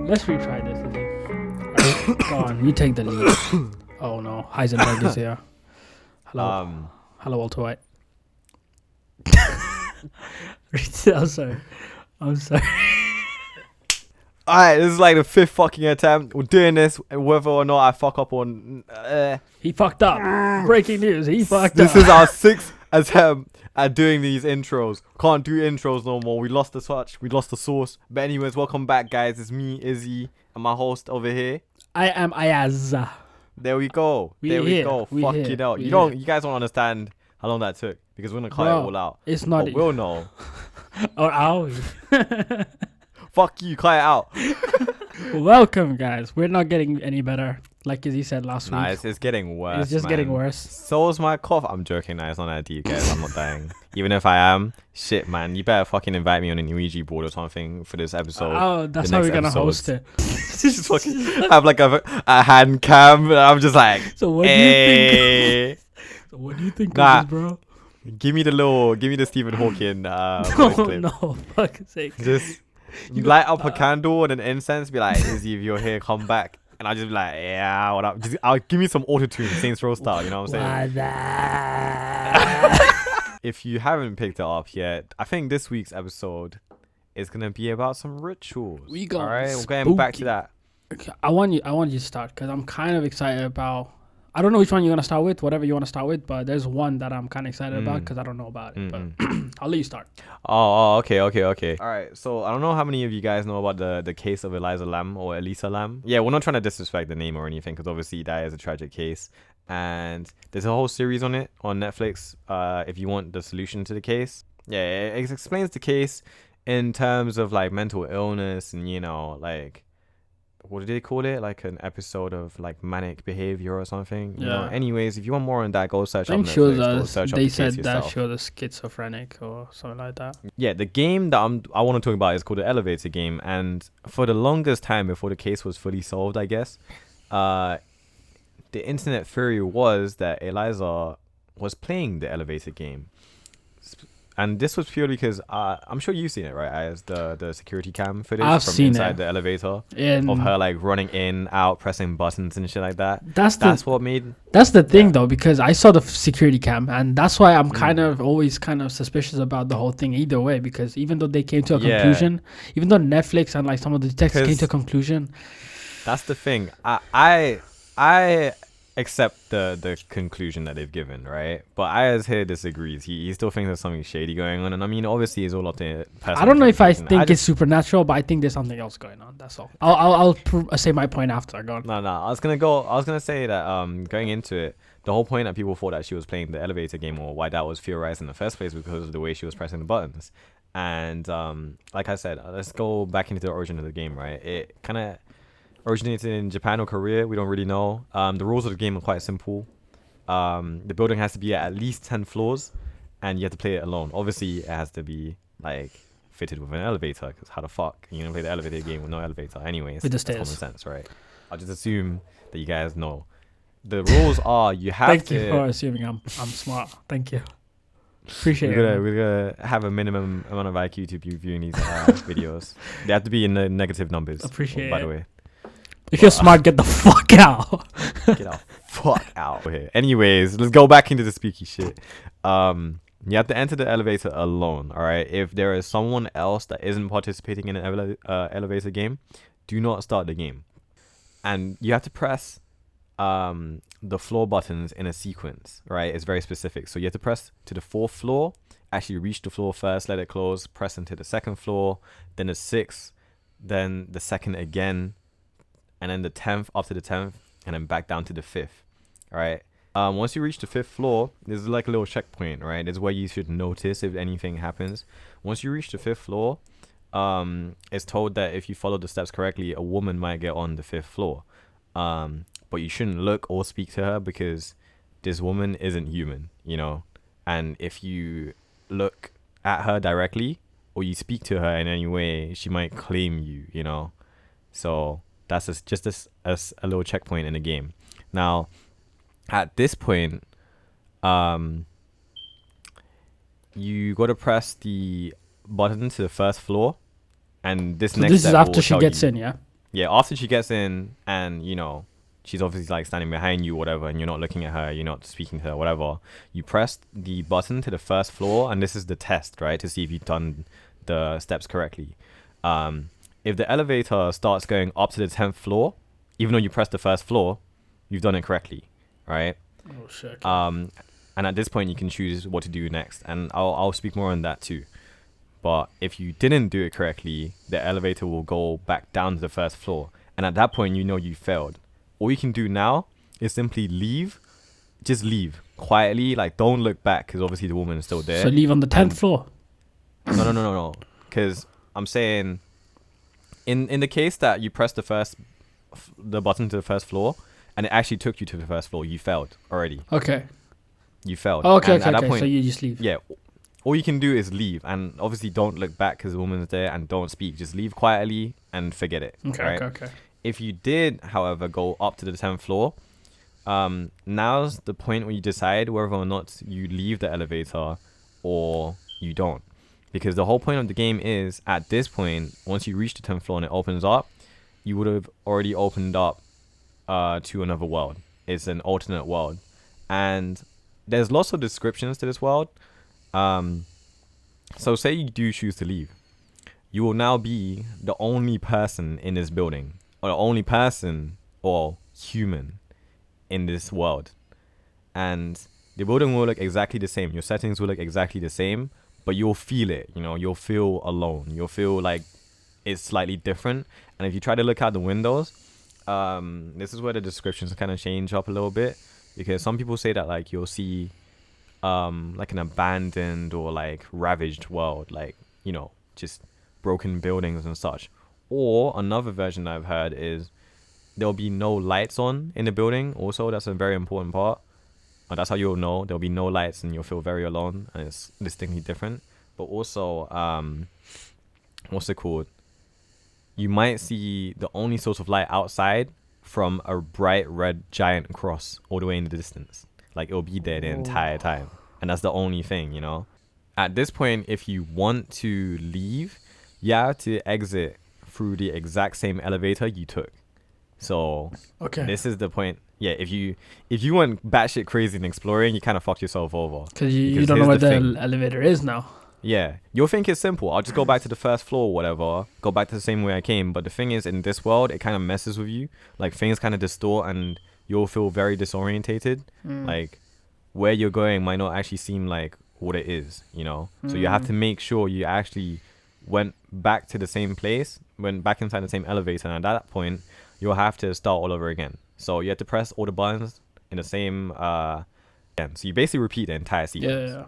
let's retry this. Right, go on, you take the lead. Oh no, Heisenberg is here. Hello, hello, Walter White. I'm sorry. Alright, this is like the 5th fucking attempt. We're doing this, whether or not I fuck up on. He fucked up. Breaking news. He fucked up. This is our 6th attempt at doing these intros. Can't do intros no more. We lost the touch. We lost the source. But anyways, welcome back, guys. It's me, Izzy, and my host over here. I am Ayaz. There we go. There we go. Fuck it out. You guys don't understand how long that took because we're gonna cut it all out. It's not. But we'll know. Or are we? Fuck you. Cut it out. Welcome, guys. We're not getting any better. Like Izzy said last week. It's getting worse. It's just getting worse. So is my cough. I'm joking. It's not that deep, guys. I'm not dying. Even if I am, shit, man. You better fucking invite me on an Ouija board or something for this episode. Oh, that's how we're gonna host it. Just fucking have like a hand cam. And I'm just like, so what do you think? So what do you think of this, bro? Give me the Stephen Hawking. No, fuck's sake. Just light up a candle and an incense. Be like, Izzy, if you're here, come back. And I'll just be like, yeah, what up? I'll give me some auto-tune, Saints Row style, you know what I'm saying? If you haven't picked it up yet, I think this week's episode is gonna be about some rituals. All right, we're going back to that. Okay, I want you to start because I'm kind of excited about. I don't know which one you're gonna start with, whatever you want to start with, but there's one that I'm kind of excited about because I don't know about it. But I'll let you start. Oh, okay. All right, so I don't know how many of you guys know about the case of Eliza Lam or Elisa Lam. Yeah, we're not trying to disrespect the name or anything because obviously that is a tragic case, and there's a whole series on it on Netflix. If you want the solution to the case, yeah, it explains the case in terms of like mental illness and like. What did they call it? Like an episode of like manic behavior or something. Yeah. You know? Anyways, if you want more on that, go search up I'm Netflix. sure Go search up they the said case that yourself. show the schizophrenic or something like that. Yeah, the game that I want to talk about is called the Elevator Game, and for the longest time before the case was fully solved, I guess, the internet theory was that Eliza was playing the Elevator Game. And this was purely because I'm sure you've seen it, right? As the security cam footage from inside the elevator of her like running in, out, pressing buttons and shit like that. That's what made. That's the thing though, because I saw the security cam, and that's why I'm kind of always kind of suspicious about the whole thing. Either way, because even though they came to a conclusion, even though Netflix and like some of the detectives came to a conclusion, that's the thing. I accept the conclusion that they've given, right? But Ayaz here disagrees. He still thinks there's something shady going on, and I mean, obviously, it's all up to personal. I don't know if I think it's supernatural, but I think there's something else going on. That's all. I'll say my point after. Go on. No. I was gonna say that going into it, the whole point that people thought that she was playing the elevator game or why that was theorized in the first place because of the way she was pressing the buttons. And like I said, let's go back into the origin of the game, right? It kind of originated in Japan or Korea, we don't really know. The rules of the game are quite simple. The building has to be at least 10 floors, and you have to play it alone. Obviously, it has to be like fitted with an elevator, because how the fuck are you gonna play the elevator game with no elevator? Anyways, with the it's stairs. Common sense, right? I'll just assume that you guys know. The rules are you have Thank you for assuming I'm smart. Thank you. Appreciate it. We're gonna have a minimum amount of IQ to be viewing these videos. They have to be in the negative numbers. Appreciate by it. the way. If you're smart, get the fuck out. Get the fuck out here. Anyways, let's go back into the spooky shit. You have to enter the elevator alone, all right? If there is someone else that isn't participating in an elevator game, do not start the game. And you have to press the floor buttons in a sequence, right? It's very specific. So you have to press to the 4th floor, actually reach the floor first, let it close, press into the 2nd floor, then the 6th, then the 2nd again, and then the 10th up to the 10th, and then back down to the 5th. All right. Once you reach the 5th floor, there's like a little checkpoint, right? This is where you should notice if anything happens. Once you reach the 5th floor, it's told that if you follow the steps correctly, a woman might get on the 5th floor. But you shouldn't look or speak to her because this woman isn't human, you know? And if you look at her directly or you speak to her in any way, she might claim you, you know? So that's just a little checkpoint in the game. Now, at this point, you got to press the button to the 1st floor, and this So next this step is after will she tell gets you, in, yeah? Yeah, after she gets in and, you know, she's obviously like standing behind you, whatever, and you're not looking at her, you're not speaking to her, whatever. You press the button to the first floor, and this is the test, right, to see if you've done the steps correctly. If the elevator starts going up to the 10th floor, even though you press the first floor, you've done it correctly, right? Oh shit. And at this point, you can choose what to do next, and I'll speak more on that too. But if you didn't do it correctly, the elevator will go back down to the first floor. And at that point, you know you failed. All you can do now is simply leave. Just leave quietly. Like, don't look back, because obviously the woman is still there. So leave on the 10th floor? No. Because I'm saying, in the case that you press the button to the first floor, and it actually took you to the first floor, you failed already. Okay. You failed. Oh, okay. At that point, so you just leave. Yeah. All you can do is leave, and obviously don't look back because the woman's there, and don't speak. Just leave quietly and forget it. Okay. If you did, however, go up to the 10th floor, now's the point where you decide whether or not you leave the elevator or you don't. Because the whole point of the game is, at this point, once you reach the 10th floor and it opens up, you would have already opened up to another world. It's an alternate world. And there's lots of descriptions to this world. So say you do choose to leave, you will now be the only person in this building, or the only person or human in this world, and the building will look exactly the same, your settings will look exactly the same, but you'll feel it, you know, you'll feel alone, you'll feel like it's slightly different. And if you try to look out the windows, this is where the descriptions kind of change up a little bit, because some people say that like you'll see like an abandoned or like ravaged world, like, you know, just broken buildings and such. Or another version that I've heard is there'll be no lights on in the building. Also, that's a very important part. That's how you'll know there'll be no lights and you'll feel very alone, and it's distinctly different. But also, what's it called? You might see the only source of light outside from a bright red giant cross all the way in the distance. Like, it'll be there the entire time. And that's the only thing, you know? At this point, if you want to leave, you have to exit through the exact same elevator you took. So, this is the point. Yeah, if you went batshit crazy and exploring, you kind of fucked yourself over. Because you don't know where the elevator is now. Yeah, you'll think it's simple. I'll just go back to the first floor or whatever. Go back to the same way I came. But the thing is, in this world, it kind of messes with you. Like, things kind of distort and you'll feel very disorientated. Like, where you're going might not actually seem like what it is, you know? So you have to make sure you actually went back to the same place, went back inside the same elevator, and at that point, you'll have to start all over again. So you have to press all the buttons in the same again. So you basically repeat the entire sequence. Yeah.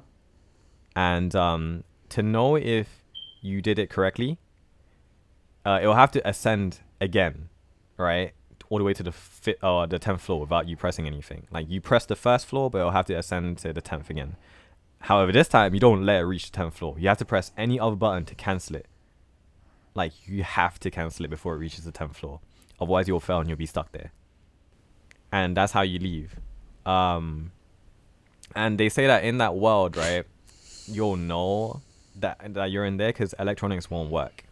And to know if you did it correctly, it'll have to ascend again, right? All the way to the 10th floor without you pressing anything. Like, you press the first floor, but it'll have to ascend to the 10th again. However, this time, you don't let it reach the 10th floor. You have to press any other button to cancel it. Like, you have to cancel it before it reaches the 10th floor. Otherwise, you'll fail and you'll be stuck there. And that's how you leave. And they say that in that world, right, you'll know that you're in there because electronics won't work.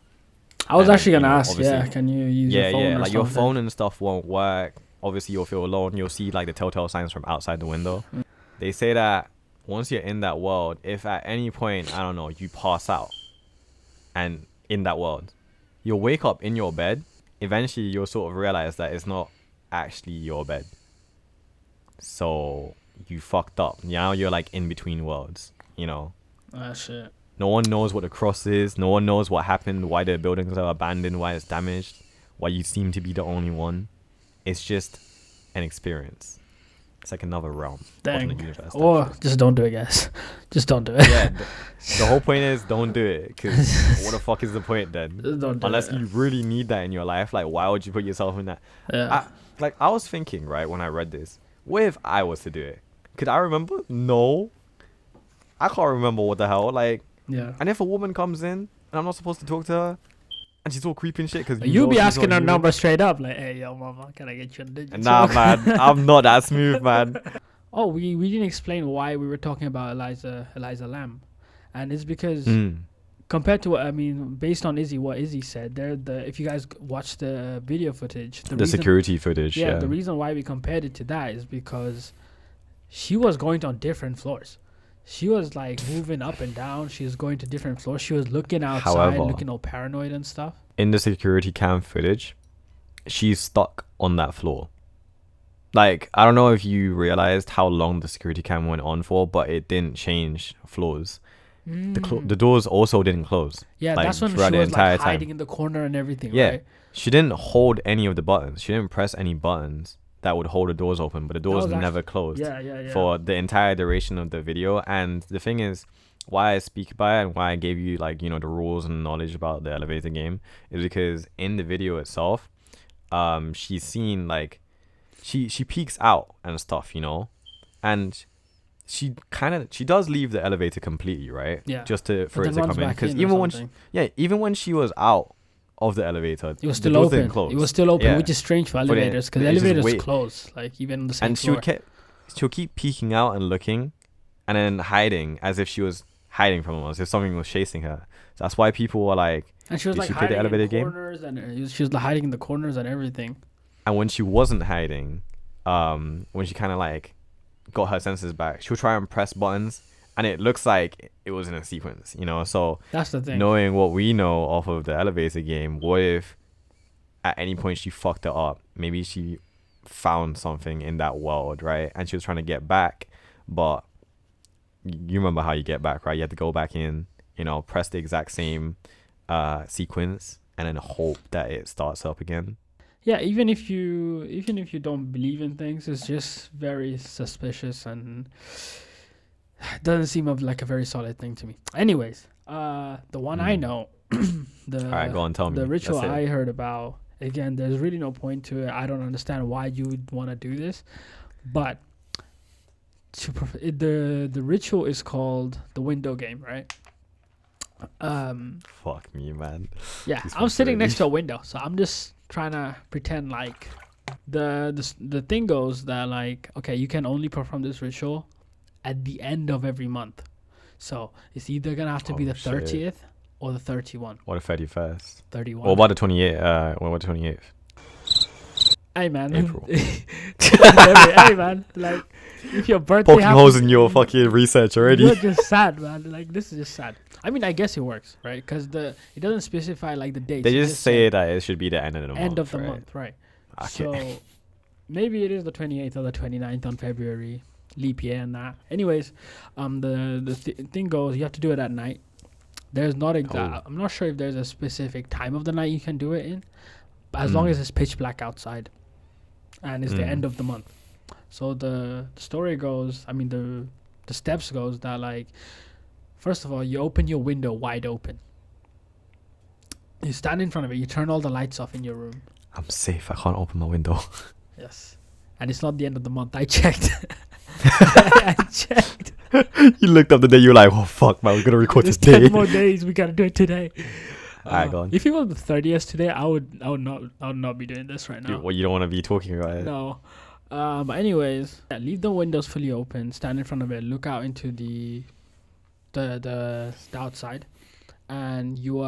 I was actually going to ask, can you use your phone? Yeah, like your phone and stuff won't work. Obviously, you'll feel alone. You'll see like the telltale signs from outside the window. They say that once you're in that world, if at any point, I don't know, you pass out and in that world, you'll wake up in your bed. Eventually, you'll sort of realize that it's not actually your bed. So you fucked up. Now you're like in between worlds, you know? Ah, shit. No one knows what the cross is. No one knows what happened, why the buildings are abandoned, why it's damaged, why you seem to be the only one. It's just an experience. It's like another realm. Dang. Or just don't do it, guys. Just don't do it. Yeah, the whole point is don't do it. Because what the fuck is the point then? Unless you really need that in your life. Like, why would you put yourself in that? Yeah. I was thinking, right, when I read this, what if I was to do it? Could I remember? No. I can't remember what the hell. Like, yeah. And if a woman comes in and I'm not supposed to talk to her and she's all creepy and shit, because you'll be asking her number straight up, like, hey, yo, mama, can I get your digits? Nah, man, I'm not that smooth, man. Oh, we didn't explain why we were talking about Eliza Lamb, and it's because compared to what I mean, based on what Izzy said, if you guys watch the video footage, the security footage, yeah, the reason why we compared it to that is because she was going on different floors. She was like moving up and down. She was going to different floors. She was looking outside, However, looking all paranoid and stuff. In the security cam footage, she's stuck on that floor. Like, I don't know if you realized how long the security cam went on for, but it didn't change floors. The doors also didn't close. Yeah, like, that's when she was like hiding in the corner and everything. Yeah, right? She didn't hold any of the buttons. She didn't press any buttons that would hold the doors open, but the doors never closed. Yeah. For the entire duration of the video. And the thing is, why I speak about it and why I gave you like, you know, the rules and knowledge about the elevator game is because in the video itself, she's seen like she peeks out and stuff, you know, and she does leave the elevator completely, right? Yeah. Just for it to come in, because even when she was out of the elevator, it was still open. It was still open, which is strange for elevators because elevators close, like even on the same floor. And she'll keep peeking out and looking, and then hiding as if she was hiding from us, if something was chasing her. So that's why people were like, and she was like hiding in the corners, and she was hiding in the corners and everything. And when she wasn't hiding, when she kind of like got her senses back, she'll try and press buttons, and it looks like it was in a sequence, you know. So that's the thing. Knowing what we know off of the elevator game, what if at any point she fucked it up? Maybe she found something in that world, right? And she was trying to get back, but you remember how you get back, right? You have to go back in, you know, press the exact same sequence, and then hope that it starts up again. Yeah, even if you don't believe in things, it's just very suspicious and doesn't seem like a very solid thing to me. Anyways, the one I know, all right, go on, tell me. The ritual I heard about, again, there's really no point to it. I don't understand why you would want to do this, but the ritual is called the window game, right? Fuck me, man. Yeah, I'm sitting next to a window, so I'm just trying to pretend like the thing goes that like, okay, you can only perform this ritual at the end of every month. So it's either gonna have to be the 30th or the 31. Or the 31st. 31. Or about the 28th. What about the 28th? Hey man. April. Hey man, like if your birthday poking holes in your fucking research already. You're just sad, man. Like this is just sad. I mean, I guess it works, right? Because it doesn't specify like the date. They just say that it should be the end of the month. End of the month, right? Okay. So maybe it is the 28th or the 29th on February, leap year and that. Anyways, the thing goes, you have to do it at night. There's not I'm not sure if there's a specific time of the night you can do it in, but as long as it's pitch black outside, and it's the end of the month. So the story goes, I mean the steps goes that like, first of all, you open your window wide open. You stand in front of it. You turn all the lights off in your room. I'm safe. I can't open my window. Yes. And it's not the end of the month. I checked. I checked. You looked up the day. You're like, oh, fuck, man. We're going to record this day. 10 more days. We got to do it today. Alright, go on. If it was the 30th today, I would not be doing this right now. Well, you don't want to be talking about it. No. But anyways, leave the windows fully open. Stand in front of it. Look out into the outside, and you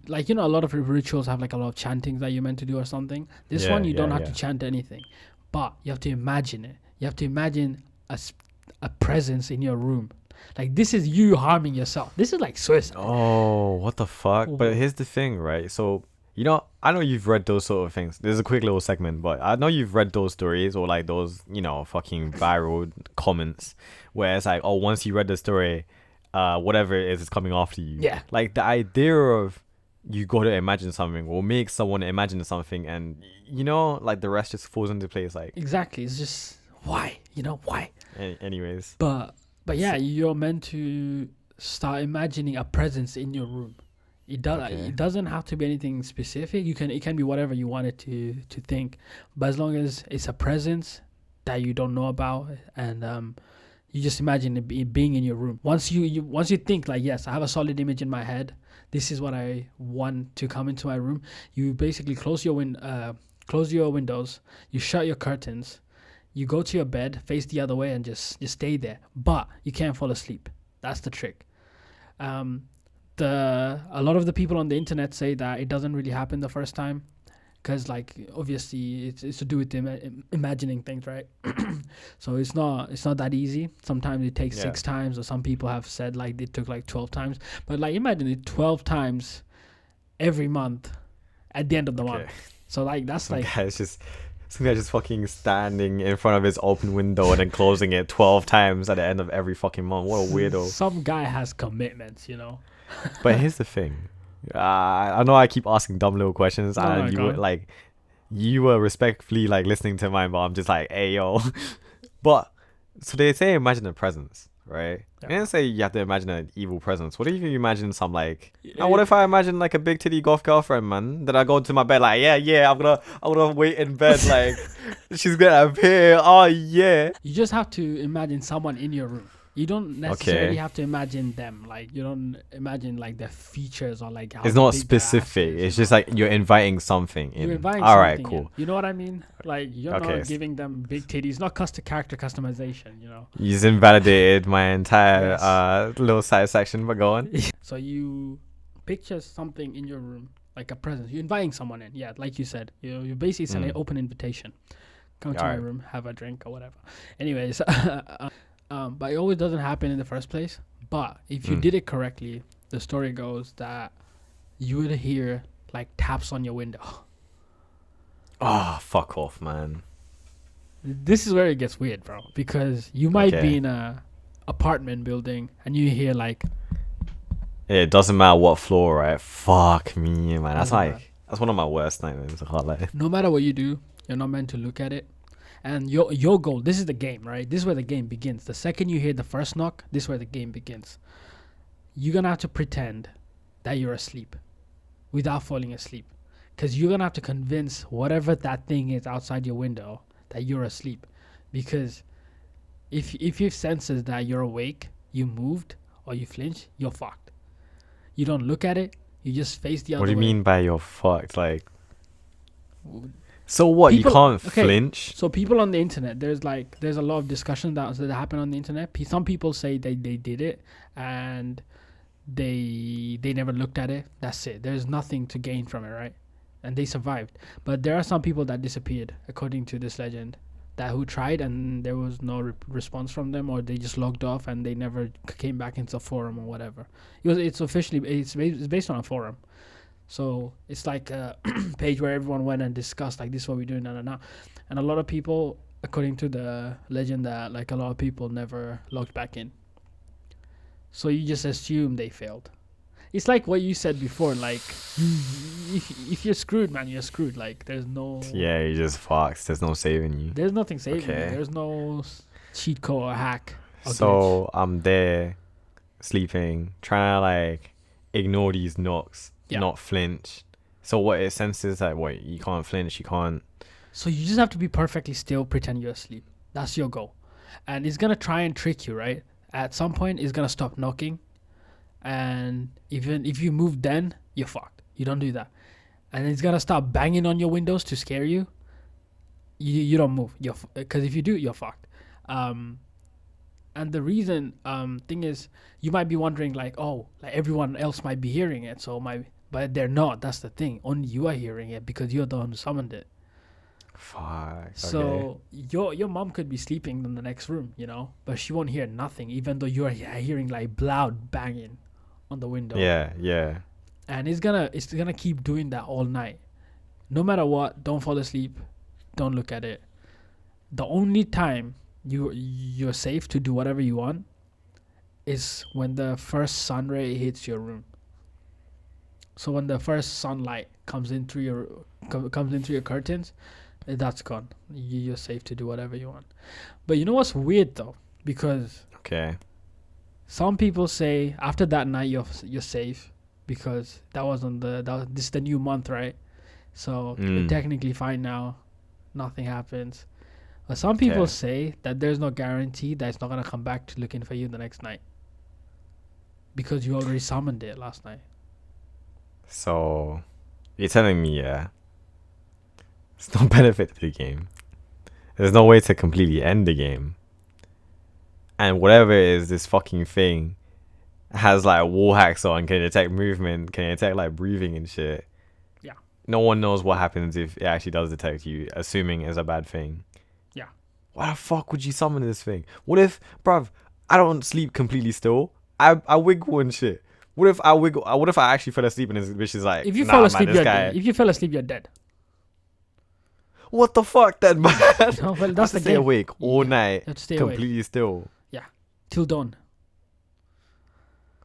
like, you know, a lot of rituals have like a lot of chantings that you're meant to do or something. This one you don't have to chant anything, but you have to imagine it. You have to imagine a presence in your room. Like, this is you harming yourself. This is like suicide. Oh, what the fuck? But here's the thing, right? So, you know, I know you've read those sort of things. There's a quick little segment, but I know you've read those stories or like those, you know, fucking viral comments where it's like, oh, once you read the story, whatever it is coming after you. Yeah. Like, the idea of you got to imagine something or make someone imagine something, and, you know, like the rest just falls into place. Like, exactly. It's just, why? You know, why? Anyways. But yeah, you're meant to start imagining a presence in your room. It doesn't have to be anything specific. It can be whatever you want it to think, but as long as it's a presence that you don't know about, and you just imagine it being in your room. Once you think like, yes, I have a solid image in my head, this is what I want to come into my room, you basically close your windows, you shut your curtains, you go to your bed, face the other way, and just stay there. But you can't fall asleep. That's the trick. a lot of the people on the internet say that it doesn't really happen the first time, because like obviously it's to do with imagining things, right? So it's not that easy. Sometimes it takes 6 times, or some people have said like it took like 12 times. But like imagine it 12 times every month at the end of the month. So like that's some guy just fucking standing in front of his open window and then closing it 12 times at the end of every fucking month. What a weirdo. Some guy has commitments, you know. But here's the thing. I know I keep asking dumb little questions, and you were respectfully like listening to mine, but I'm just like, hey yo. But so they say imagine a presence, right? They didn't say you have to imagine an evil presence. What if you imagine some like what if I imagine like a big titty goth girlfriend, man? Then I go to my bed like, I'm gonna wait in bed like she's gonna appear. Oh yeah. You just have to imagine someone in your room. You don't necessarily have to imagine them. Like you don't imagine like their features or like how it's not specific. It's just like you're inviting something in. You're inviting all right, something cool. in. You know what I mean? Like you're not giving them big titties. Not character customization. You know. You just invalidated my entire little side section. But go on. So you picture something in your room, like a presence. You're inviting someone in. Yeah, like you said. You're basically sending an open invitation. Come to my room, have a drink or whatever. Anyways. But it always doesn't happen in the first place. But if you did it correctly, the story goes that you would hear like taps on your window. Oh, fuck off, man. This is where it gets weird, bro. Because you might be in a apartment building and you hear like... It doesn't matter what floor, right? Fuck me, man. That's one of my worst nightmares. No matter what you do, you're not meant to look at it. And your goal, this is the game, right? This is where the game begins. The second you hear the first knock, this is where the game begins. You're going to have to pretend that you're asleep without falling asleep. Because you're going to have to convince whatever that thing is outside your window that you're asleep. Because if it senses that you're awake, you moved, or you flinch, you're fucked. You don't look at it, you just face the other way. What do you mean by you're fucked? Like... So what? You can't flinch? So people on the internet, there's a lot of discussion that happen on the internet. Some people say they did it and they never looked at it. That's it. There's nothing to gain from it, right? And they survived. But there are some people that disappeared, according to this legend, that who tried and there was no response from them, or they just logged off and they never came back into a forum or whatever. It's based on a forum. So it's like a page where everyone went and discussed like this is what we're doing now. And a lot of people, according to the legend, that like a lot of people never logged back in. So you just assume they failed. It's like what you said before, like if you're screwed, man, you're screwed. Like there's no... Yeah, you just fucked. There's no saving you. There's nothing saving you. There's no cheat code or hack. So I'm there sleeping, trying to like ignore these knocks. Not flinch. So what it senses that you can't flinch, you can't. So you just have to be perfectly still, pretend you're asleep. That's your goal. And it's gonna try and trick you, right? At some point it's gonna stop knocking, and even if you move, then you're fucked. You don't do that. And it's gonna start banging on your windows to scare you. You don't move. Because if you do, you're fucked. And the reason thing is, you might be wondering like, oh, like everyone else might be hearing it, but they're not. That's the thing. Only you are hearing it because you're the one who summoned it. Fuck. So your mom could be sleeping in the next room, you know, but she won't hear nothing, even though you are hearing like loud banging on the window. Yeah. And it's gonna keep doing that all night. No matter what, don't fall asleep. Don't look at it. The only time you're safe to do whatever you want is when the first sun ray hits your room. So when the first sunlight comes in through your curtains, that's gone. You're safe to do whatever you want. But you know what's weird though? Because some people say after that night you're safe because this is the new month, right? So you're technically fine now. Nothing happens. But some people say that there's no guarantee that it's not gonna come back to looking for you the next night because you already summoned it last night. So you're telling me, there's no benefit to the game. There's no way to completely end the game. And whatever it is, this fucking thing has like wall hacks on, can detect movement, can detect like breathing and shit. Yeah. No one knows what happens if it actually does detect you, assuming it's a bad thing. Yeah. Why the fuck would you summon this thing? What if, bruv, I don't sleep completely still? I wiggle and shit. What if I wiggle? What if I actually fell asleep and this bitch is like, If you nah, fall man, asleep, this you're guy. dead. If you fell asleep, you're dead. What the fuck, then, man? No, well, I that's have the to stay game. awake all Yeah, night, you have to stay completely awake. still. Yeah, till dawn.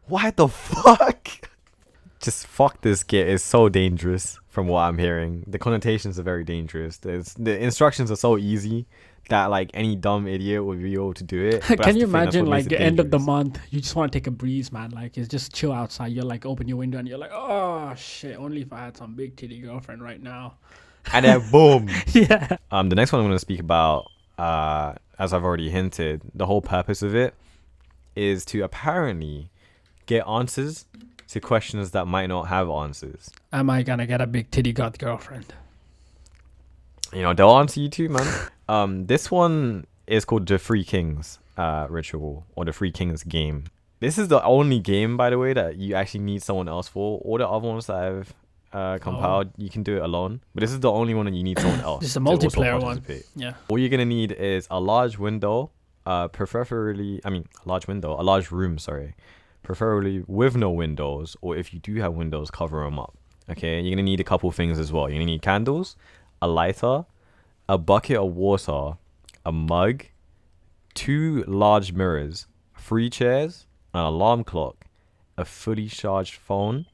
Why the fuck? Just fuck this kit. It's so dangerous from what I'm hearing. The connotations are very dangerous. The instructions are so easy that like any dumb idiot would be able to do it. But Can you that's the thing, that's imagine what like makes it the end of the dangerous. month, you just want to take a breeze, man. Like it's just chill outside. You're like open your window and you're like, oh shit, only if I had some big titty girlfriend right now. And then boom. Yeah. The next one I'm going to speak about, as I've already hinted, the whole purpose of it is to apparently get answers to questions that might not have answers. Am I gonna get a big titty god girlfriend? You know, they'll answer you too, man. This one is called the Three Kings ritual, or the Three Kings game. This is the only game, by the way, that you actually need someone else for. All the other ones that I've compiled, you can do it alone. But this is the only one that you need someone else. This is a to also multiplayer one. participate. Yeah. All you're gonna need is a large window, a large room, sorry. Preferably with no windows, or if you do have windows, cover them up. Okay, you're gonna need a couple things as well. You're gonna need candles, a lighter, a bucket of water, a mug, 2 large mirrors, 3 chairs, an alarm clock, a fully charged phone,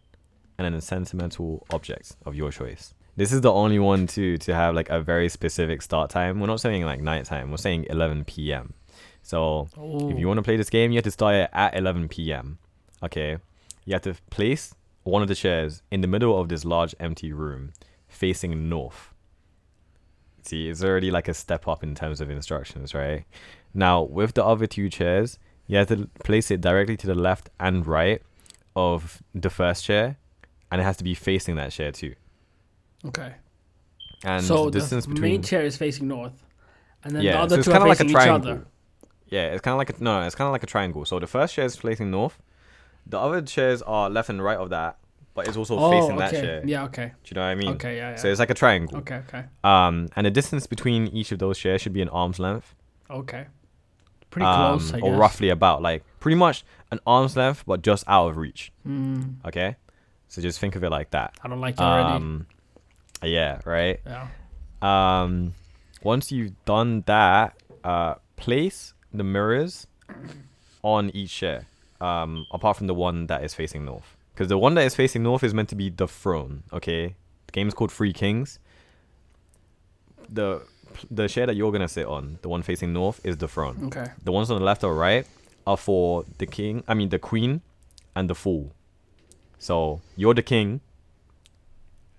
and then a sentimental object of your choice. This is the only one to have like a very specific start time. We're not saying like nighttime. We're saying 11 p.m. So if you want to play this game, you have to start it at 11 p.m. Okay, you have to place one of the chairs in the middle of this large empty room, facing north. See, it's already like a step up in terms of instructions, right? Now, with the other 2 chairs, you have to place it directly to the left and right of the first chair, and it has to be facing that chair too. Okay. And So the distance the between main chair is facing north, and then the yeah, other so it's two kind are of like a facing each triangle. other. Yeah, it's kind of like it's kind of like a triangle. So the first chair is facing north. The other chairs are left and right of that, but it's also facing that okay. chair. Yeah. Okay. Do you know what I mean? Okay. Yeah. So it's like a triangle. Okay. Okay. And the distance between each of those chairs should be an arm's length. Okay. Pretty close, I guess. Or roughly about like pretty much an arm's length, but just out of reach. Okay, so just think of it like that. I don't like it already. Yeah, right. Yeah. Once you've done that, place the mirrors on each chair, apart from the one that is facing north, because the one that is facing north is meant to be the throne. Okay, the game is called Three Kings. The chair that you're gonna sit on, the one facing north, is the throne. Okay. The ones on the left or right are for the queen, and the fool. So you're the king,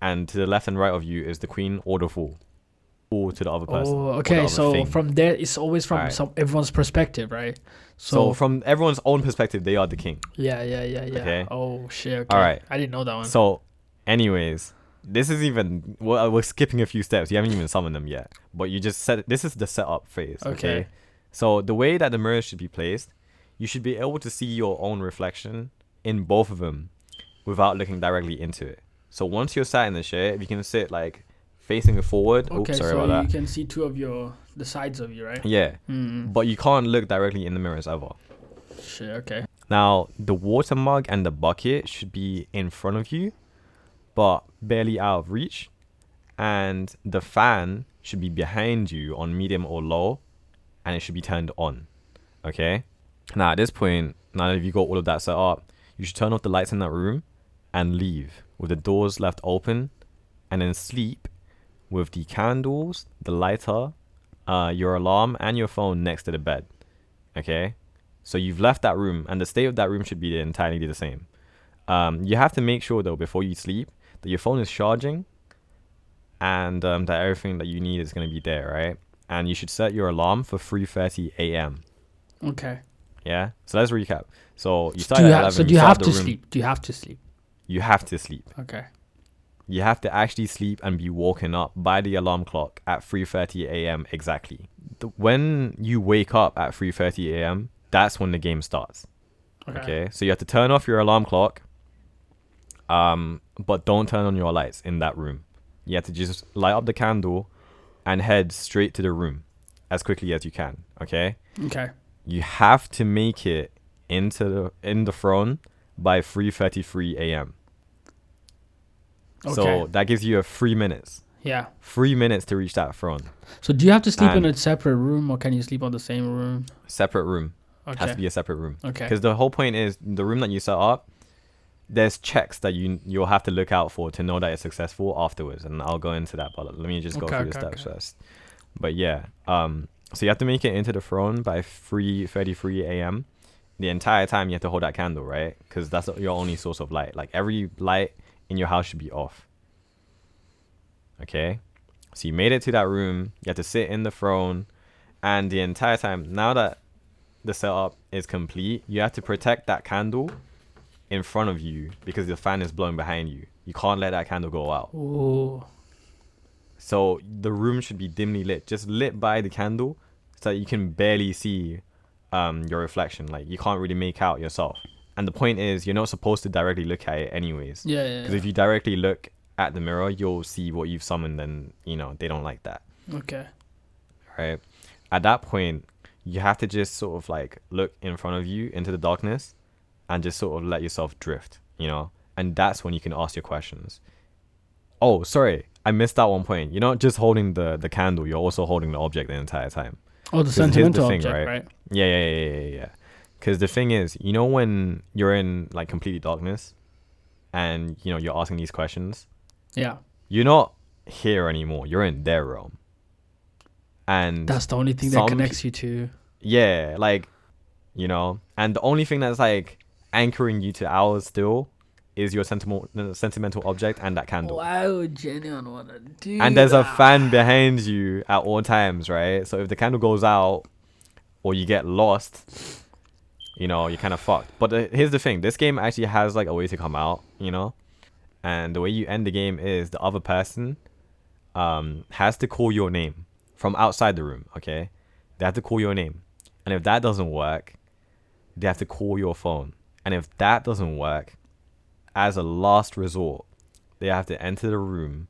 and to the left and right of you is the queen or the fool. Fool to the other person. Oh, or the okay. other So thing. from there, it's always from Alright. everyone's perspective, right? So from everyone's own perspective, they are the king. Yeah. Okay. Oh shit. Okay. Alright. I didn't know that one. So, anyways, this is even we're skipping a few steps. You haven't even summoned them yet, but you just said this is the setup phase. Okay. So the way that the mirrors should be placed, you should be able to see your own reflection in both of them without looking directly into it. So once you're sat in the chair, if you can sit like facing forward. Okay, Oops, sorry so about you that. can see the sides of you, right? Yeah, but you can't look directly in the mirrors ever. Shit. Okay. Now, the water mug and the bucket should be in front of you, but barely out of reach. And the fan should be behind you on medium or low, and it should be turned on. Okay? Now, at this point, now that you've got all of that set up, you should turn off the lights in that room and leave with the doors left open, and then sleep with the candles, the lighter, your alarm, and your phone next to the bed. Okay? So you've left that room, and the state of that room should be entirely the same. You have to make sure, though, before you sleep, that your phone is charging, and that everything that you need is going to be there, right? And you should set your alarm for 3:30 a.m. Okay. Yeah? So let's recap. So you start at 11. So do you have to sleep? Do you have to sleep? You have to sleep. Okay. You have to actually sleep and be woken up by the alarm clock at 3:30 a.m. exactly. When you wake up at 3:30 a.m., that's when the game starts. Okay. So you have to turn off your alarm clock. But don't turn on your lights in that room. You have to just light up the candle and head straight to the room as quickly as you can. Okay. Okay. You have to make it in the throne by 3:33 a.m. Okay. So that gives you 3 minutes. Yeah. 3 minutes to reach that throne. So do you have to sleep in a separate room, or can you sleep on the same room? Separate room. Okay. Has to be a separate room. Okay. Because the whole point is the room that you set up, there's checks that you'll have to look out for to know that it's successful afterwards, and I'll go into that. But let me just go through the steps first. But yeah, so you have to make it into the throne by 3:33 a.m. The entire time you have to hold that candle, right? Because that's your only source of light. Like every light in your house should be off. Okay, so you made it to that room. You have to sit in the throne, and the entire time, now that the setup is complete, you have to protect that candle in front of you because the fan is blowing behind you. You can't let that candle go out. Ooh. So the room should be dimly lit, just lit by the candle, so that you can barely see your reflection. Like you can't really make out yourself. And the point is, you're not supposed to directly look at it anyways. Yeah. Because if you directly look at the mirror, you'll see what you've summoned, and they don't like that. Okay. Right. At that point, you have to just sort of like look in front of you into the darkness and just sort of let yourself drift, and that's when you can ask your questions. Oh, sorry, I missed that one point. You're not just holding the candle, you're also holding the object the entire time. Oh, the sentimental object, right? Yeah. Because the thing is, when you're in like completely darkness and you're asking these questions, you're not here anymore, you're in their realm. And that's the only thing that connects you to. Yeah, like, and the only thing that's like anchoring you to ours still is your sentimental object and that candle. Why would anyone want to do And there's that? a fan behind you at all times, right? So if the candle goes out or you get lost, you're kind of fucked. But here's the thing. This game actually has like a way to come out, and the way you end the game is the other person has to call your name from outside the room, okay? They have to call your name. And if that doesn't work, they have to call your phone. And if that doesn't work, as a last resort, they have to enter the room,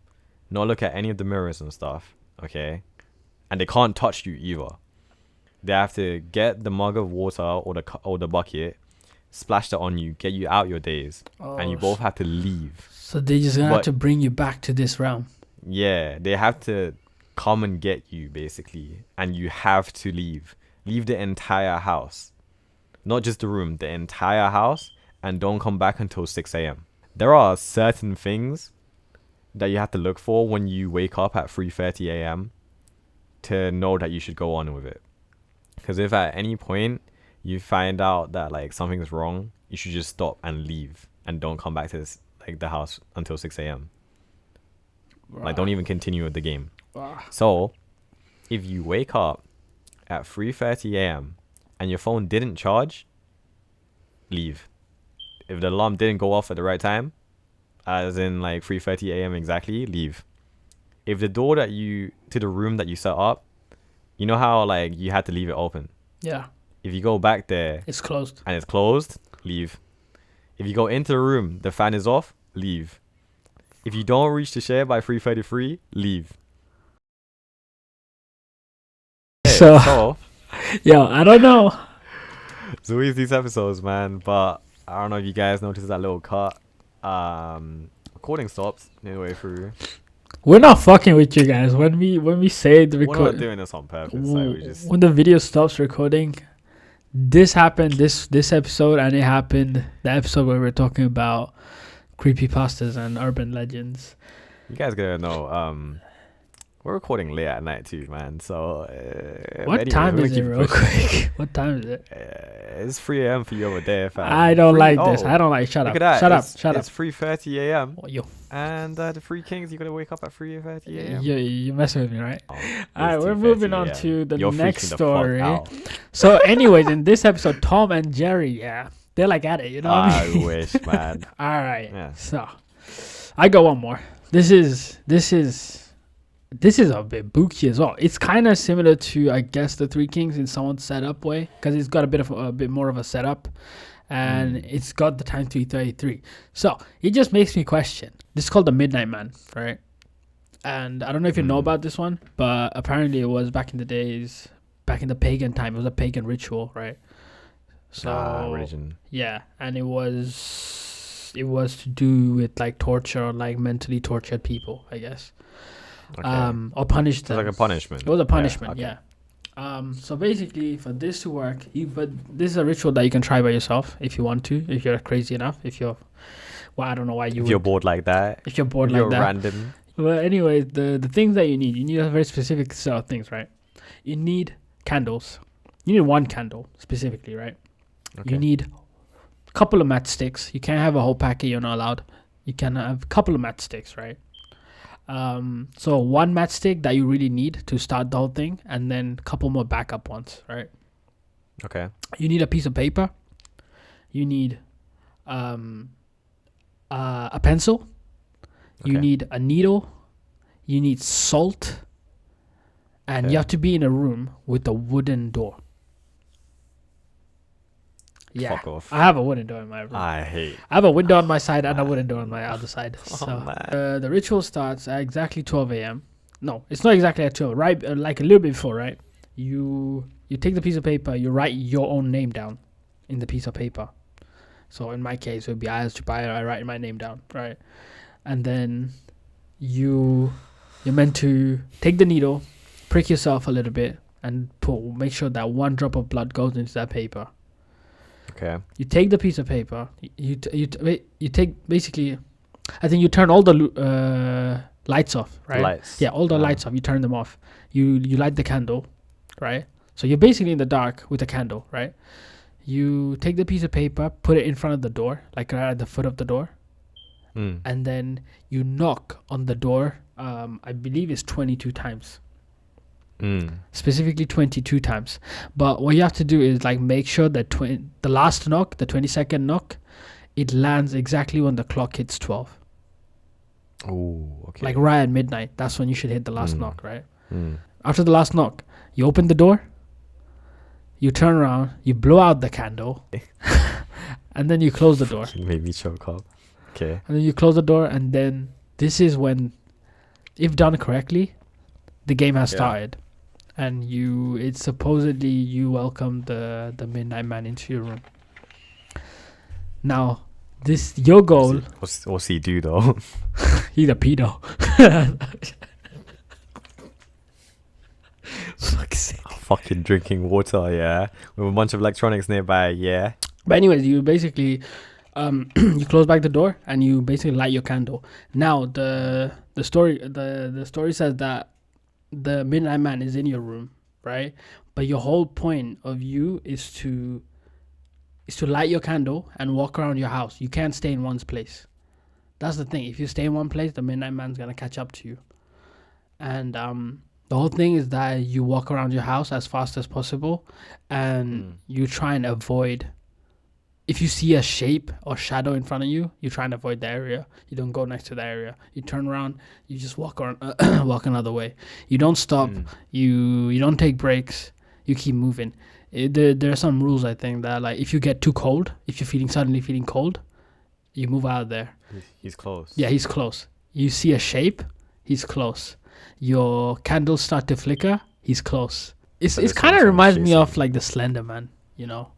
not look at any of the mirrors and stuff, okay? And they can't touch you either. They have to get the mug of water or the bucket, splash that on you, get you out your daze, and you both have to leave. So they just have to bring you back to this realm. Yeah, they have to come and get you, basically, and you have to leave the entire house, not just the room, the entire house, and don't come back until 6 a.m. There are certain things that you have to look for when you wake up at 3:30 a.m. to know that you should go on with it. Because if at any point you find out that like something's wrong, you should just stop and leave and don't come back to the house until 6 a.m. Like, don't even continue with the game. So if you wake up at 3:30 a.m. and your phone didn't charge, leave. If the alarm didn't go off at the right time, as in like 3:30 a.m. exactly, leave. If the door to the room that you set up, you know how like you had to leave it open? Yeah. If you go back there, it's closed. And it's closed, leave. If you go into the room, the fan is off, leave. If you don't reach the share by 3:33, leave. So yo, I don't know. It's always these episodes, man, but I don't know if you guys noticed that little cut. Recording stops midway through. We're not fucking with you guys. When we say the record, we're not doing this on purpose. When the video stops recording, this happened this episode, and it happened the episode where we're talking about creepypastas and urban legends. You guys gotta know. We're recording late at night too, man. So what time is it, real quick? What time is it? It's 3 a.m. for you over there, fam. I don't like this. I don't like. Shut up. Shut up. It's 3:30 a.m. Oh, yo. And the Three Kings, you gotta wake up at 3:30 a.m. You're messing with me, right? Alright, we're moving on to the next story. So, anyways, in this episode, Tom and Jerry, they're like at it. You know what I mean? I wish, man. All right. Yeah. So, I got one more. This is this is a bit booky as well. It's kind of similar to, I guess, the Three Kings in somewhat setup way, because it's got a bit more of a setup, and it's got the time to 33. So it just makes me question. This is called the Midnight Man, right? And I don't know if you know about this one, but apparently it was back in the days, back in the pagan time. It was a pagan ritual, right? So religion. Yeah, and it was to do with like torture or like mentally tortured people, I guess. Okay. Or punish them. It's like a punishment. It was a punishment, okay. yeah. So basically, for this to work, but this is a ritual that you can try by yourself if you want to, if you're crazy enough. If you're, well, I don't know why you. If you're bored like that. If you're bored like you're that. Random. Well, anyways, the things that you need a very specific set of things, right? You need candles. You need one candle specifically, right? Okay. You need a couple of matchsticks. You can't have a whole packet. You're not allowed. You can have a couple of matchsticks, right? So one matchstick that you really need to start the whole thing, and then a couple more backup ones, right? Okay. You need a piece of paper. You need a pencil. Okay. You need a needle. You need salt. And you have to be in a room with a wooden door. Yeah, fuck off. I have a wooden door in my room. I have a window on my side and a wooden door on my other side. So man. The ritual starts at exactly 12 a.m. No, it's not exactly at 12. Right, like a little bit before. Right, you take the piece of paper. You write your own name down in the piece of paper. So in my case, it would be Ayaz Jubair. I write my name down. Right, and then you're meant to take the needle, prick yourself a little bit, and make sure that one drop of blood goes into that paper. Okay. You take the piece of paper. You take basically, I think you turn all the lights off, right? Lights. Yeah, all the lights off. You turn them off. You light the candle, right? So you're basically in the dark with a candle, right? You take the piece of paper, put it in front of the door, like right at the foot of the door, and then you knock on the door. I believe it's 22 times. Specifically 22 times. But what you have to do is like make sure that the last knock, the 22nd knock, it lands exactly when the clock hits 12. Oh, okay. Like right at midnight. That's when you should hit the last knock, right? After the last knock, you open the door, you turn around, you blow out the candle, and then you close the door. Made me choke up. Okay. And then you close the door, and then this is when, if done correctly, the game has started. And it's supposedly you welcome the Midnight Man into your room. Now, your goal. What's he do though? He's a pedo. Fucking drinking water, yeah, with a bunch of electronics nearby, yeah. But anyways, you basically, you close back the door and you basically light your candle. Now, the story says that the Midnight Man is in your room, right? But your whole point of you is to light your candle and walk around your house. You can't stay in one place. That's the thing. If you stay in one place, the Midnight Man's gonna catch up to you. And the whole thing is that you walk around your house as fast as possible, and you try and avoid. If you see a shape or shadow in front of you, you try and avoid the area. You don't go next to the area. You turn around. You just walk around, walk another way. You don't stop. You don't take breaks. You keep moving. There are some rules, I think, that like if you get too cold, if you're suddenly feeling cold, you move out of there. He's close. Yeah, he's close. You see a shape, he's close. Your candles start to flicker, he's close. It kind of reminds me of like the Slender Man, you know.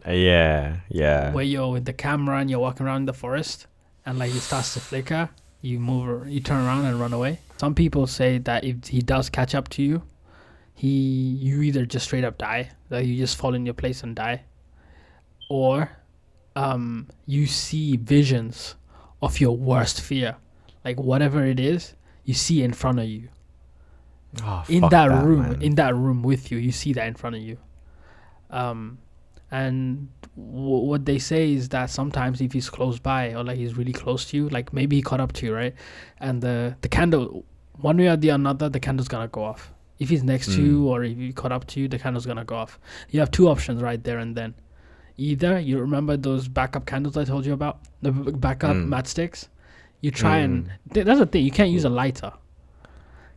Yeah. Where you're with the camera and you're walking around in the forest, and like it starts to flicker, you turn around and run away. Some people say that if he does catch up to you, you either just straight up die, like you just fall in your place and die, or you see visions of your worst fear, like whatever it is, you see in front of you. In that room with you, you see that in front of you. And what they say is that sometimes if he's close by or like he's really close to you, like maybe he caught up to you, right? And the candle, one way or the another, the candle's gonna go off. If he's next to you or if he caught up to you, the candle's gonna go off. You have two options right there and then. Either you remember those backup candles I told you about, the backup matchsticks. You try and that's the thing. You can't use a lighter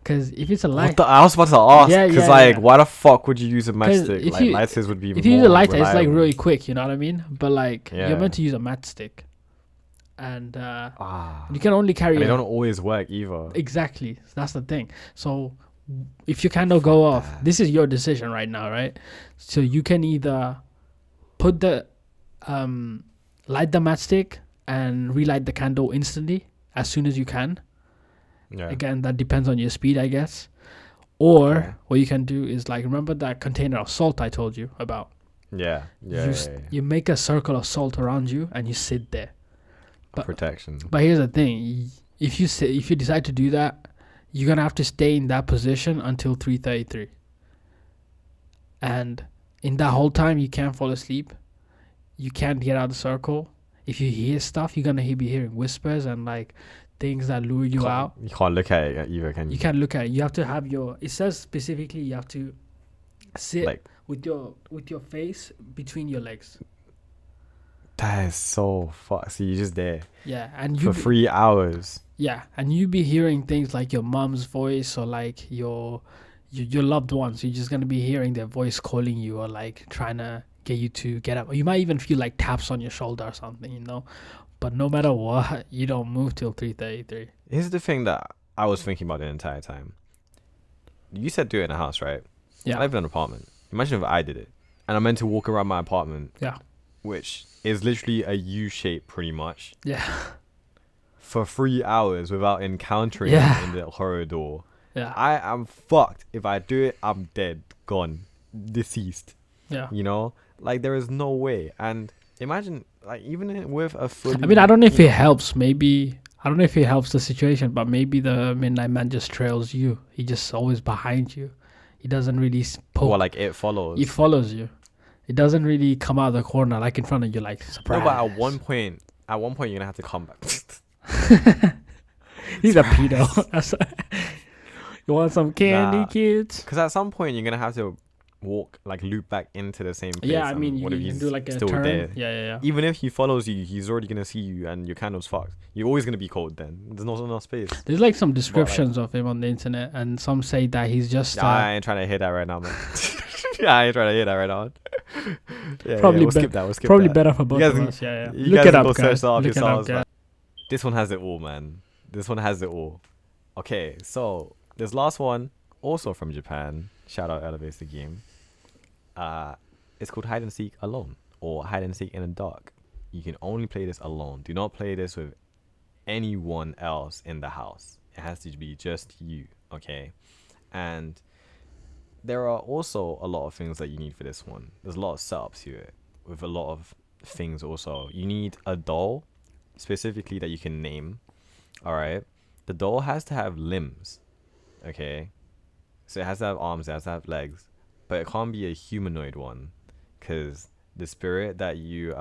Because if it's a light, I was about to ask. Yeah, Because yeah. why the fuck would you use a 'cause matchstick? if Like you- lighters would be if you use a more lighter, it's like reliable. really quick. You know what I mean? But like Yeah. you're meant to use a matchstick, and Ah. you can only carry. And they don't always work either. Exactly. That's the thing. So if your candle go off, that. this is your decision right now, right? So you can either put the light the matchstick and relight the candle instantly as soon as you can. Yeah. Again, that depends on your speed, I guess. Or Okay. what you can do is like, remember that container of salt I told you about? Yeah. Yeah. You make a circle of salt around you and you sit there. But Protection. But here's the thing: if you decide to do that, you're gonna have to stay in that position until 3:33. And in that whole time, you can't fall asleep. You can't get out of the circle. If you hear stuff, you're gonna be hearing whispers and like things that lure you out. You can't look at it either, can you? You can't look at it. You have to have your. It says specifically you have to sit Like, with your face between your legs. that is so fuck. So you're just there Yeah, and for 3 hours. Yeah, and you be hearing things like your mom's voice or like your loved ones. You're just gonna be hearing their voice calling you or like trying to get you to get up. Or you might even feel like taps on your shoulder or something, you know. But no matter what, you don't move till 3:33. Here's the thing that I was thinking about the entire time. You said do it in a house, right? Yeah. I live in an apartment. Imagine if I did it, and I'm meant to walk around my apartment. Yeah. Which is literally a U shape, pretty much. Yeah. For 3 hours without encountering Yeah. in the corridor. Yeah. I am fucked. If I do it, I'm dead, gone, deceased. Yeah. You know, like there is no way. And imagine, like even with a fully. I mean, I don't know if it helps. Maybe I don't know if it helps the situation, but maybe the midnight man just trails you. He just always behind you. He doesn't really poke. Well, like it follows. He follows you. It doesn't really come out of the corner like in front of you, like surprise. No, but at one point, you're gonna have to come back. He's a pedo. You want some candy, Nah. kids? Because at some point you're gonna have to walk, like loop back into the same place. Yeah, I and mean, you what if can he's do like a still turn. there? Yeah. Even if he follows you, he's already gonna see you, and your candle's fucked. You're always gonna be cold. Then there's not enough space. There's like some descriptions of him on the internet, and some say that he's just I ain't trying to hear that right now, man. I ain't trying to hear that right now. Yeah, Probably we'll be- skip that. We'll skip probably that. better for both guys of can- us. Yeah. You Look guys it can up, go guys. search that up Look it up, yourselves. guys. But this one has it all, man. This one has it all. Okay, so this last one, also from Japan. Shout out Elevator Game. It's called Hide and Seek Alone, or Hide and Seek in the Dark. You can only play this alone. Do not play this with anyone else in the house. It has to be just you, okay? And there are also a lot of things that you need for this one. There's a lot of setups here with a lot of things also. You need a doll, specifically that you can name, all right? The doll has to have limbs, okay? So it has to have arms, it has to have legs, but it can't be a humanoid one, because the spirit that you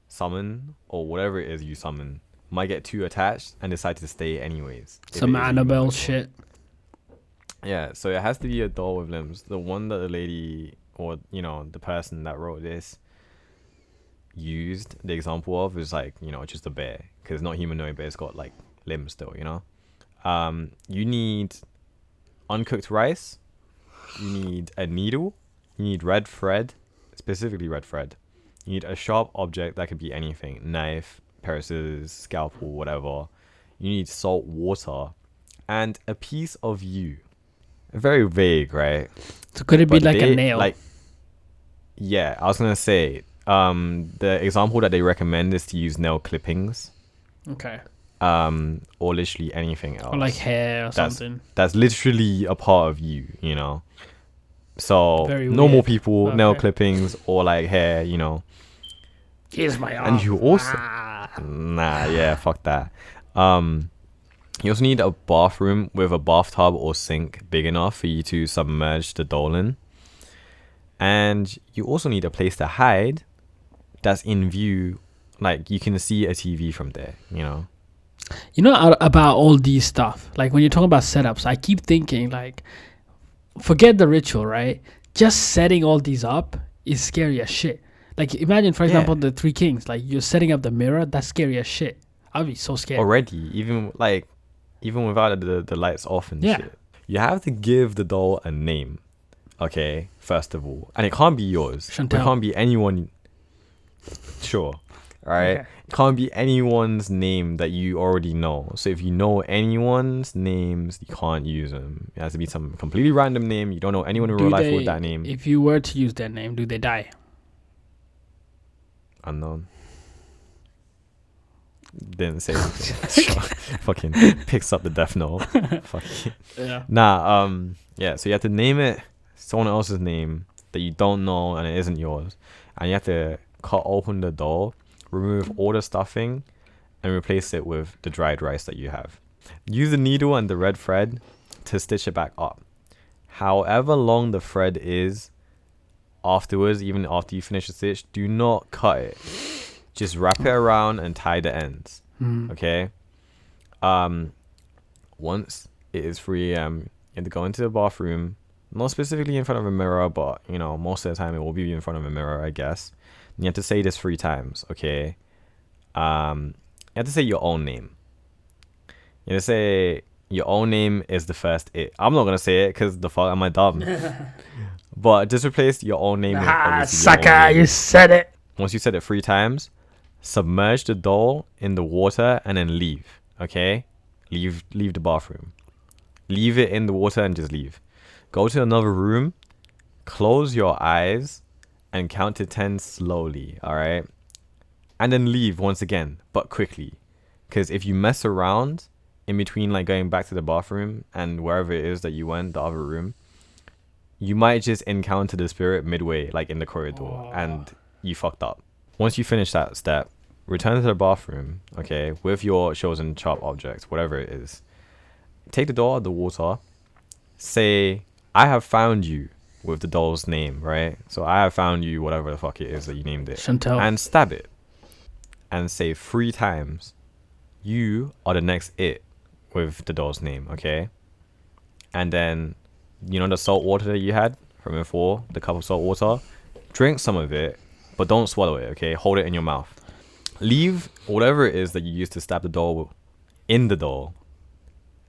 summon, or whatever it is you summon, might get too attached and decide to stay anyways. if Some it is a Annabelle humanoid one. shit. Yeah, so it has to be a doll with limbs. The one that the lady, or the person that wrote this used the example of is like, just a bear, because it's not humanoid, but it's got like limbs still. You need uncooked rice. You need a needle. You need red thread, specifically red thread. You need a sharp object that could be anything: knife, pair of scissors, scalpel, whatever. You need salt water, and a piece of you. Very vague, right? So could it be But like a they- nail? Yeah, I was gonna say, the example that they recommend is to use nail clippings, Okay. or literally anything else. Or like hair or That's- something. That's literally a part of you, So Very normal weird. people, nail Okay. clippings or like hair, Here's my arm. And you also, Ah. fuck that. You also need a bathroom with a bathtub or sink big enough for you to submerge the doll in. And you also need a place to hide that's in view, like you can see a TV from there, You know about all these stuff, like when you're talking about setups, I keep thinking like, forget the ritual, right? Just setting all these up is scary as shit. Like imagine, for example, the Three Kings. Like you're setting up the mirror, that's scary as shit. I'd be so scared. Already, even like even without the lights off and shit. You have to give the doll a name, okay? First of all, and it can't be yours. Chantel. It can't be anyone. Sure, all right. Okay. It can't be anyone's name that you already know. So if you know anyone's names, you can't use them. It has to be some completely random name. You don't know anyone in real life with that name. If you were to use their name, do they die? Unknown. Didn't say anything. Fucking picks up the death note. Fucking. Yeah. Nah, yeah, so you have to name it someone else's name that you don't know and it isn't yours. And you have to cut open the doll, remove all the stuffing, and replace it with the dried rice that you have. Use the needle and the red thread to stitch it back up. However long the thread is afterwards, even after you finish the stitch, do not cut it. Just wrap it around and tie the ends. Okay? Once it is 3 a.m., you have to go into the bathroom, not specifically in front of a mirror, but, you know, most of the time it will be in front of a mirror, I guess. And you have to say this 3 times, okay? You have to say your own name. You have to say your own name is the first it. I'm not going to say it because the fuck am I dumb? But just replace your own name with obviously your own sucker, name. you said it. Once you said it 3 times, submerge the doll in the water and then leave. Okay? Leave the bathroom. Leave it in the water and just leave. Go to another room, close your eyes, and count to 10 slowly. Alright? And then leave once again, but quickly. Because if you mess around in between, like going back to the bathroom and wherever it is that you went, the other room, you might just encounter the spirit midway, like in the corridor, and you fucked up. Once you finish that step, return to the bathroom, okay, with your chosen sharp object, whatever it is. Take the doll out of the water. Say, I have found you with the doll's name, right? So I have found you, whatever the fuck it is that you named it. Chantel. And stab it. And say 3 times, you are the next it with the doll's name, okay? And then, you know the salt water that you had from before, the cup of salt water? Drink some of it, but don't swallow it, okay? Hold it in your mouth. Leave whatever it is that you used to stab the doll in the doll.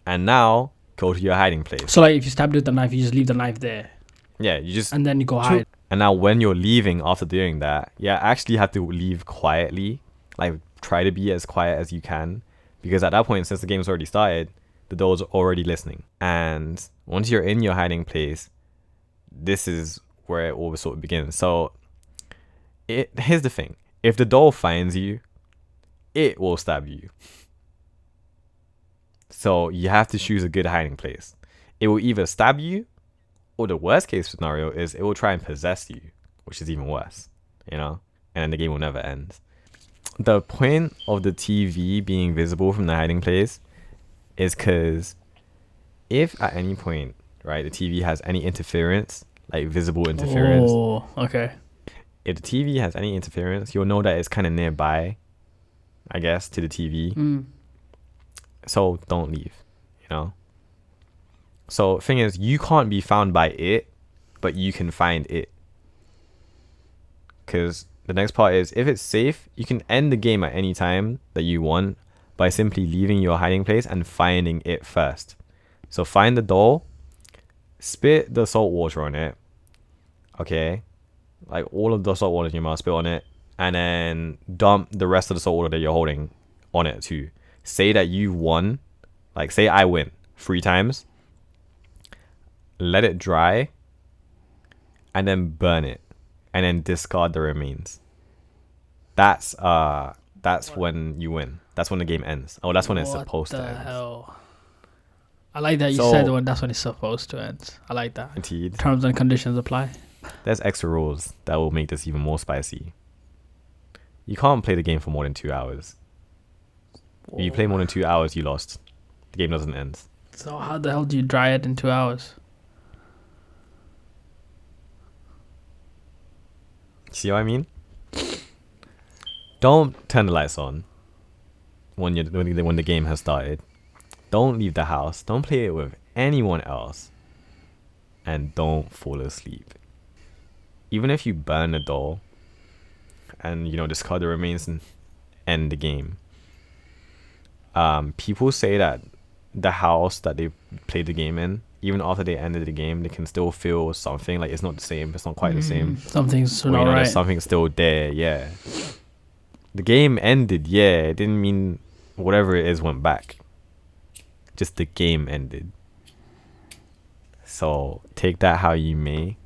And now, go to your hiding place. So, like, if you stabbed it with the knife, you just leave the knife there. Yeah, you just... And then you go hide. And now when you're leaving after doing that, you actually have to leave quietly. Like, try to be as quiet as you can. Because at that point, since the game's already started, the doll's already listening. And once you're in your hiding place, this is where it all sort of begins. So, here's the thing. If the doll finds you, it will stab you. So you have to choose a good hiding place. It will either stab you, or the worst case scenario is it will try and possess you, which is even worse, you know? And then the game will never end. The point of the TV being visible from the hiding place is because if at any point, right, the TV has any interference, like visible interference. Oh, okay. If the TV has any interference, you'll know that it's kind of nearby, I guess, to the TV. So don't leave, you know? So thing is, you can't be found by it, but you can find it. Because the next part is, if it's safe, you can end the game at any time that you want by simply leaving your hiding place and finding it first. So find the doll, spit the salt water on it, okay? Like all of the salt water in your mouth, spit on it, and then dump the rest of the salt water that you're holding on it too. Say that you won, like say I win 3 times, let it dry, and then burn it, and then discard the remains. That's when you win. That's when the game ends. Oh, that's when it's supposed to end. Hell? I like that you said that's when it's supposed to end. I like that. Indeed. Terms and conditions apply. There's extra rules that will make this even more spicy. You can't play the game for more than 2 hours. If you play more than 2 hours, you lost. The game doesn't end. So how the hell do you dry it in 2 hours? See what I mean? Don't turn the lights on when the game has started. Don't leave the house. Don't play it with anyone else. And don't fall asleep. Even if you burn the doll and, you know, discard the remains and end the game, people say that the house that they played the game in, even after they ended the game, they can still feel something. Like, it's not the same. It's not quite the same. Something's Or, not right. there's something still there. Yeah. The game ended. Yeah. It didn't mean whatever it is went back. Just the game ended. So take that how you may.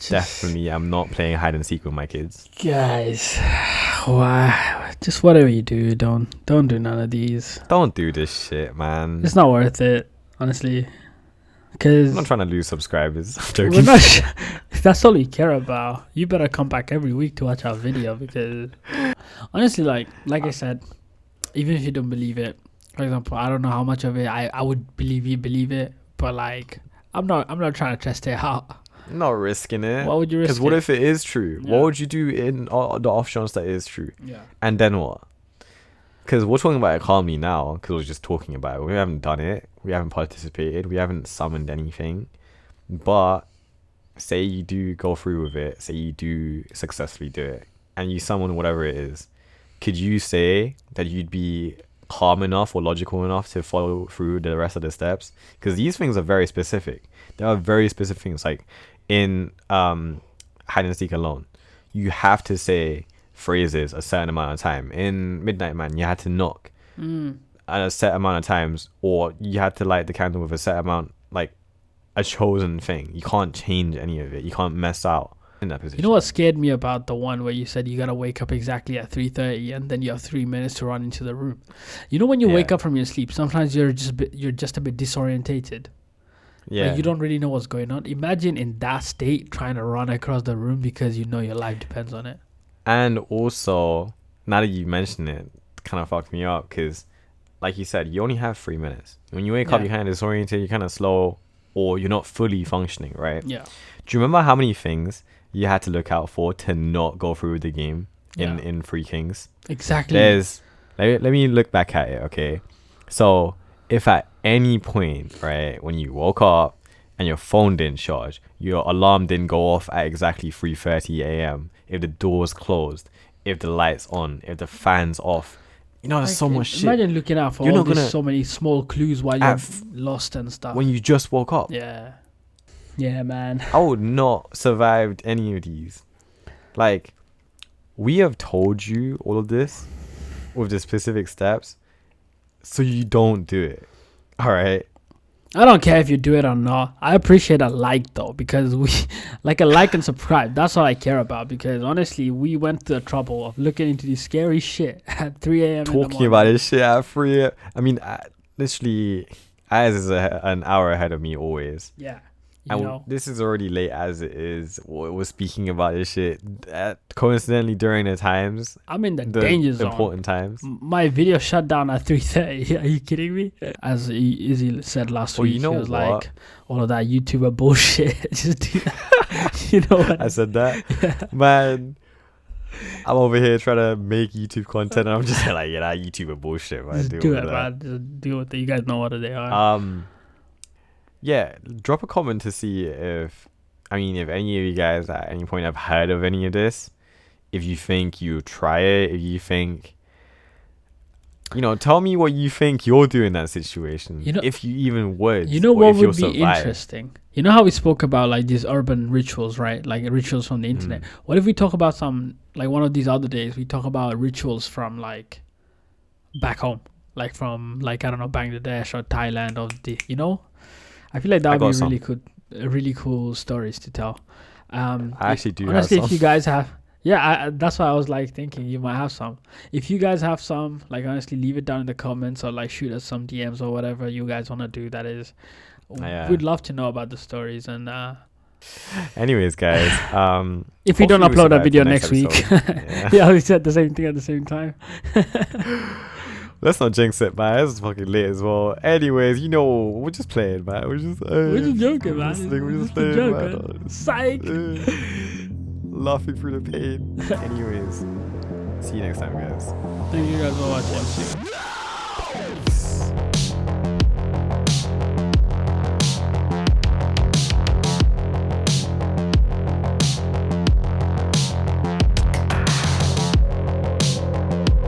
Definitely, I'm not playing hide and seek with my kids. Guys, why? Just whatever you do, don't do none of these. Don't do this shit, man. It's not worth it, honestly. Because I'm not trying to lose subscribers. I'm we're joking. not. That's all we care about. You better come back every week to watch our video because, honestly, like I said, even if you don't believe it, for example, I don't know how much of it I would believe it, but like I'm not trying to test it out. Not risking it. Why would you risk it? Because what if it is true? Yeah. What would you do in the off chance that it is true? Yeah. And then what? Because we're talking about it calmly now, because we're just talking about it. We haven't done it. We haven't participated. We haven't summoned anything. But say you do go through with it. Say you do successfully do it. And you summon whatever it is. Could you say that you'd be calm enough or logical enough to follow through the rest of the steps? Because these things are very specific. There are very specific things. Like in hide and seek alone, you have to say phrases a certain amount of time. In Midnight Man, you had to knock at a set amount of times, or you had to light the candle with a set amount, like a chosen thing. You can't change any of it. You can't mess out in that position. You know what scared me about the one where you said you gotta wake up exactly at 3:30 and then you have 3 minutes to run into the room? You know when you wake up from your sleep, sometimes you're just a bit disorientated. Yeah. Like you don't really know what's going on. Imagine in that state trying to run across the room because you know your life depends on it. And also, now that you mention it, kind of fucked me up because, like you said, you only have 3 minutes. When you wake up, you're kind of disoriented, you're kind of slow, or you're not fully functioning, right? Yeah. Do you remember how many things you had to look out for to not go through the game in Three Kings? Exactly. Let me look back at it, okay? So, if at any point, right, when you woke up and your phone didn't charge, your alarm didn't go off at exactly 3:30 a.m., if the door's closed, if the light's on, if the fan's off, you know, there's so much shit. Imagine looking out for so many small clues while you're lost and stuff. When you just woke up. Yeah. Yeah, man. I would not survived any of these. Like, we have told you all of this with the specific steps, so you don't do it. All right. I don't care if you do it or not. I appreciate a like though, because we like a like and subscribe. That's all I care about. Because honestly, we went to the trouble of looking into this scary shit at 3 a.m. Talking about this shit at 3 a.m. I mean, literally, Az is an hour ahead of me always. Yeah. And this is already late as it is. We're speaking about this shit coincidentally during the times. I'm in the danger zone. Important times. My video shut down at 3:30. Are you kidding me? As Izzy said last week, you know he was what? like, all of that YouTuber bullshit. Just do that. You know what? I said that? Yeah. Man, I'm over here trying to make YouTube content and I'm just like, yeah, that YouTuber bullshit, man. Just do it, man. Just deal with it. You guys know what they are. Yeah, drop a comment to see if any of you guys at any point have heard of any of this. If you think you try it, if you think, tell me what you think you'll do in that situation. If you even would. You know what would be interesting? You know how we spoke about like these urban rituals, right? Like rituals from the internet. What if we talk about some, like one of these other days, we talk about rituals from like back home, like from like, I don't know, Bangladesh or Thailand or I feel like that would be really cool stories to tell. I actually do. Honestly, have some. if you guys have, that's why I was like thinking you might have some. If you guys have some, like honestly, leave it down in the comments or like shoot us some DMs or whatever you guys want to do. That is, we'd love to know about the stories. And anyways, guys, if we don't upload that video next week, we said the same thing at the same time. Let's not jinx it, man. This is fucking late as well. Anyways, we're just playing, man. We're just joking, man. We're just playing, joke, man. Psych. Laughing through the pain. Anyways, see you next time, guys. Thank you guys for watching.